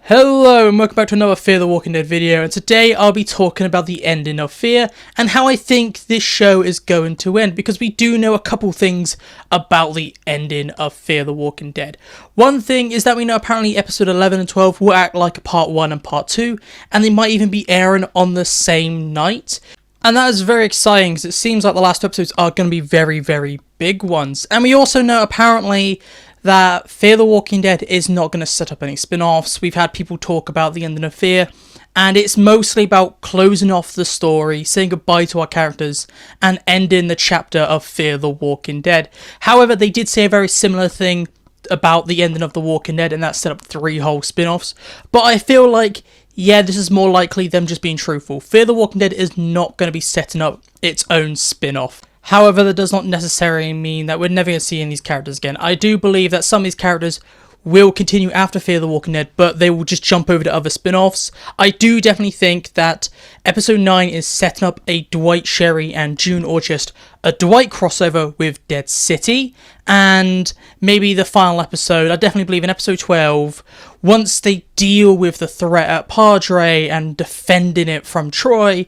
Hello and welcome back to another Fear the Walking Dead video, and today I'll be talking about the ending of Fear and how I think this show is going to end, because we do know a couple things about the ending of Fear the Walking Dead. One thing is that we know apparently episode 11 and 12 will act like a part 1 and part 2, and they might even be airing on the same night. And that is very exciting because it seems like the last two episodes are going to be very, very big ones. And we also know apparently that Fear the Walking Dead is not going to set up any spin-offs. We've had people talk about the ending of Fear, and it's mostly about closing off the story, saying goodbye to our characters, and ending the chapter of Fear the Walking Dead. However, they did say a very similar thing about the ending of The Walking Dead, and that set up 3 whole spin-offs. But I feel like, yeah, this is more likely them just being truthful. Fear the Walking Dead is not going to be setting up its own spin-off. However, that does not necessarily mean that we're never going to see any of these characters again. I do believe that some of these characters will continue after Fear the Walking Dead, but they will just jump over to other spin-offs. I do definitely think that episode 9 is setting up a Dwight, Sherry and June, or just a Dwight crossover with Dead City. And maybe the final episode, I definitely believe in episode 12, once they deal with the threat at Padre and defending it from Troy,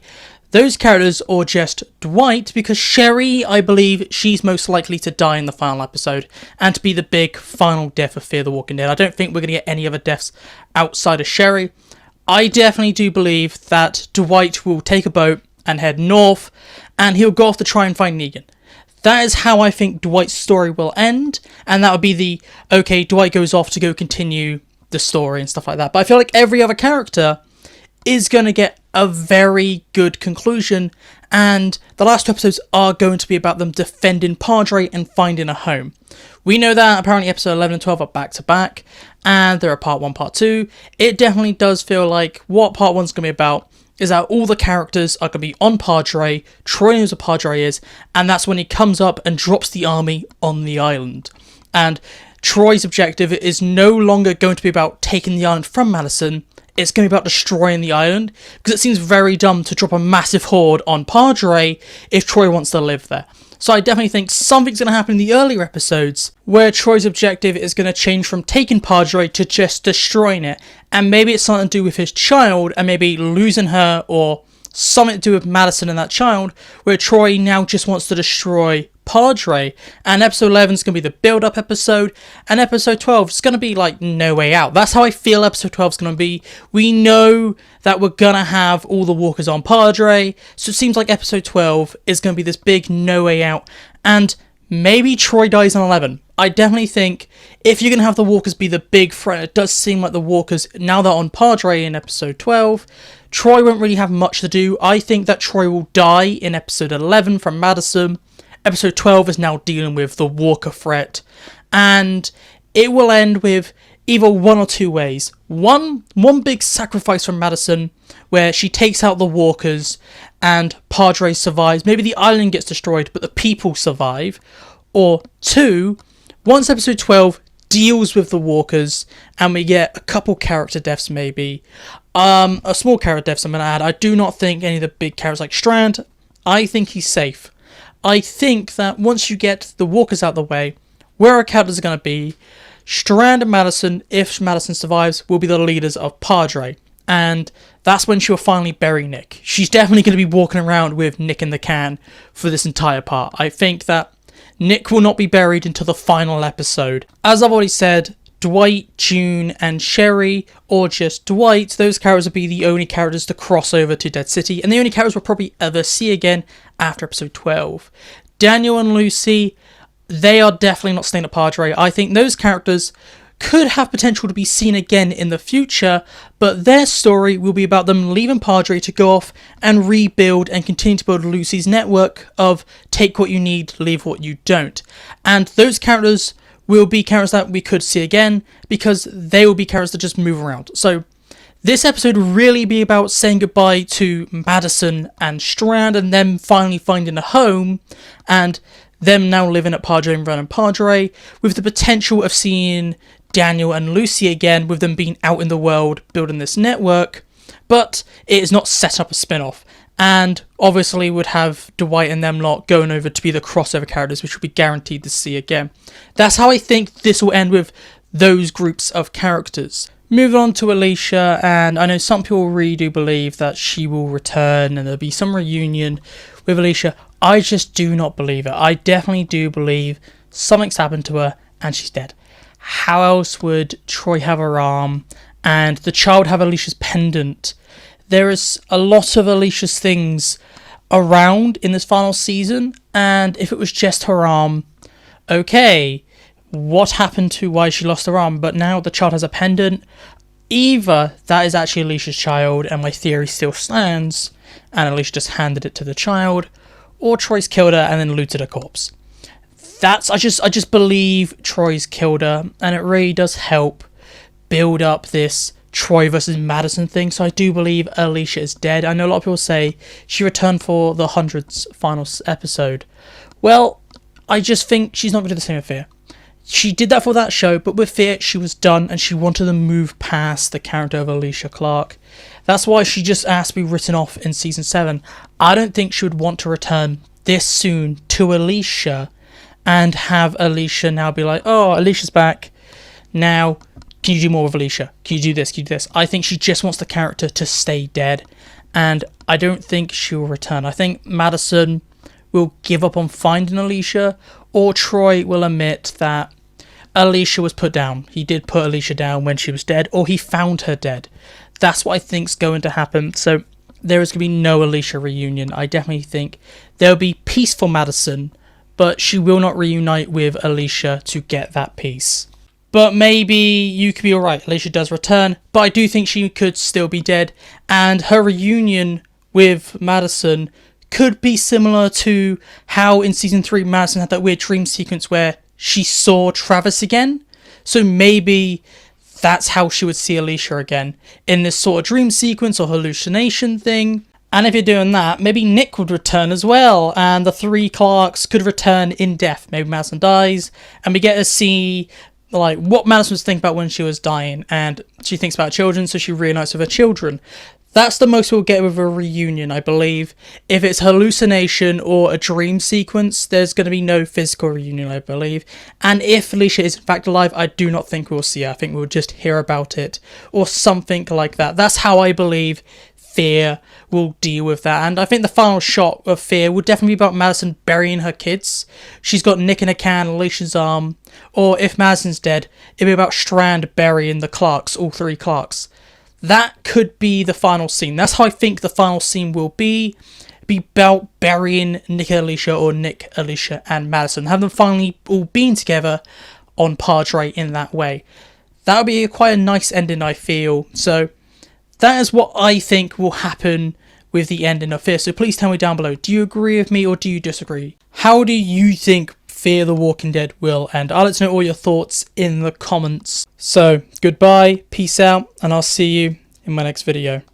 those characters, or just Dwight, because Sherry, I believe, she's most likely to die in the final episode, and to be the big final death of Fear the Walking Dead. I don't think we're going to get any other deaths outside of Sherry. I definitely do believe that Dwight will take a boat and head north, and he'll go off to try and find Negan. That is how I think Dwight's story will end, and that would be the, okay, Dwight goes off to go continue the story and stuff like that. But I feel like every other character is going to get a very good conclusion, and the last 2 episodes are going to be about them defending Padre and finding a home. We know that apparently episode 11 and 12 are back to back, and they're a part 1, part 2. It definitely does feel like what part 1's going to be about is that all the characters are going to be on Padre, Troy knows what Padre is, and that's when he comes up and drops the army on the island. And Troy's objective is no longer going to be about taking the island from Madison. It's going to be about destroying the island, because it seems very dumb to drop a massive horde on Padre if Troy wants to live there. So I definitely think something's going to happen in the earlier episodes where Troy's objective is going to change from taking Padre to just destroying it. And maybe it's something to do with his child, and maybe losing her, or something to do with Madison and that child, where Troy now just wants to destroy Padre. And episode 11 is going to be the build-up episode, and episode 12 is going to be like No Way Out. That's how I feel episode 12 is going to be. We know that we're going to have all the walkers on Padre, so it seems like episode 12 is going to be this big No Way Out, and maybe Troy dies in 11. I definitely think if you're going to have the walkers be the big threat, it does seem like the walkers, now they're on Padre in episode 12, Troy won't really have much to do. I think that Troy will die in episode 11 from Madison. Episode 12 is now dealing with the walker threat, and it will end with either one or 2 ways. One big sacrifice from Madison, where she takes out the walkers and Padre survives. Maybe the island gets destroyed, but the people survive. Or 2, once episode 12 deals with the walkers, and we get a couple character deaths maybe. A small character deaths I'm going to add. I do not think any of the big characters like Strand, I think he's safe. I think that once you get the walkers out of the way, where our characters are going to be, Strand and Madison, if Madison survives, will be the leaders of Padre. And that's when she'll finally bury Nick. She's definitely going to be walking around with Nick in the can for this entire part. I think that Nick will not be buried until the final episode. As I've already said, Dwight, June and Sherry, or just Dwight, those characters will be the only characters to cross over to Dead City, and the only characters we'll probably ever see again after episode 12. Daniel and Lucy, they are definitely not staying at Padre. I think those characters could have potential to be seen again in the future, but their story will be about them leaving Padre to go off and rebuild and continue to build Lucy's network of take what you need, leave what you don't. And those characters will be characters that we could see again, because they will be characters that just move around. So this episode will really be about saying goodbye to Madison and Strand, and them finally finding a home, and them now living at Padre and running Padre, with the potential of seeing Daniel and Lucy again, with them being out in the world building this network. But it is not set up a spin-off, and obviously would have Dwight and them lot going over to be the crossover characters, which will be guaranteed to see again. That's how I think this will end, with those groups of characters. Moving on to Alicia, and I know some people really do believe that she will return and there'll be some reunion with Alicia. I just do not believe it. I definitely do believe something's happened to her and she's dead. How else would Troy have her arm and the child have Alicia's pendant? There is a lot of Alicia's things around in this final season, and if it was just her arm, okay, what happened to why she lost her arm? But now the child has a pendant. Either that is actually Alicia's child and my theory still stands and Alicia just handed it to the child, or Troy's killed her and then looted her corpse. I just believe Troy's killed her, and it really does help build up this Troy versus Madison thing. So I do believe Alicia is dead. I know a lot of people say she returned for the 100th final episode. Well, I just think she's not going to do the same with Fear. She did that for that show, but with Fear, she was done and she wanted to move past the character of Alicia Clark. That's why she just asked to be written off in season 7. I don't think she would want to return this soon to Alicia and have Alicia now be like, oh, Alicia's back. Now, can you do more with Alicia? Can you do this? Can you do this? I think she just wants the character to stay dead, and I don't think she will return. I think Madison will give up on finding Alicia, or Troy will admit that Alicia was put down. He did put Alicia down when she was dead, or he found her dead. That's what I think's going to happen. So there is going to be no Alicia reunion. I definitely think there'll be peace for Madison, but she will not reunite with Alicia to get that peace. But maybe you could be alright, Alicia does return, but I do think she could still be dead, and her reunion with Madison could be similar to how in season 3 Madison had that weird dream sequence where she saw Travis again. So maybe that's how she would see Alicia again, in this sort of dream sequence or hallucination thing. And if you're doing that, maybe Nick would return as well, and the 3 Clarks could return in death. Maybe Madison dies, and we get to see like what Madison was thinking about when she was dying, and she thinks about children, so she reunites with her children. That's the most we'll get with a reunion, I believe. If it's hallucination or a dream sequence, there's going to be no physical reunion, I believe. And if Alicia is in fact alive, I do not think we'll see her. I think we'll just hear about it or something like that. That's how I believe Fear will deal with that. And I think the final shot of Fear will definitely be about Madison burying her kids. She's got Nick in a can, Alicia's arm. Or if Madison's dead, it'll be about Strand burying the Clarks, all 3 Clarks. That could be the final scene. That's how I think the final scene will be. Be about burying Nick and Alicia, or Nick, Alicia and Madison. Have them finally all being together on Padre in that way. That would be quite a nice ending, I feel. So that is what I think will happen with the ending of Fear. So please tell me down below, do you agree with me or do you disagree? How do you think Fear the Walking Dead will end? I'll let you know all your thoughts in the comments. So goodbye, peace out, and I'll see you in my next video.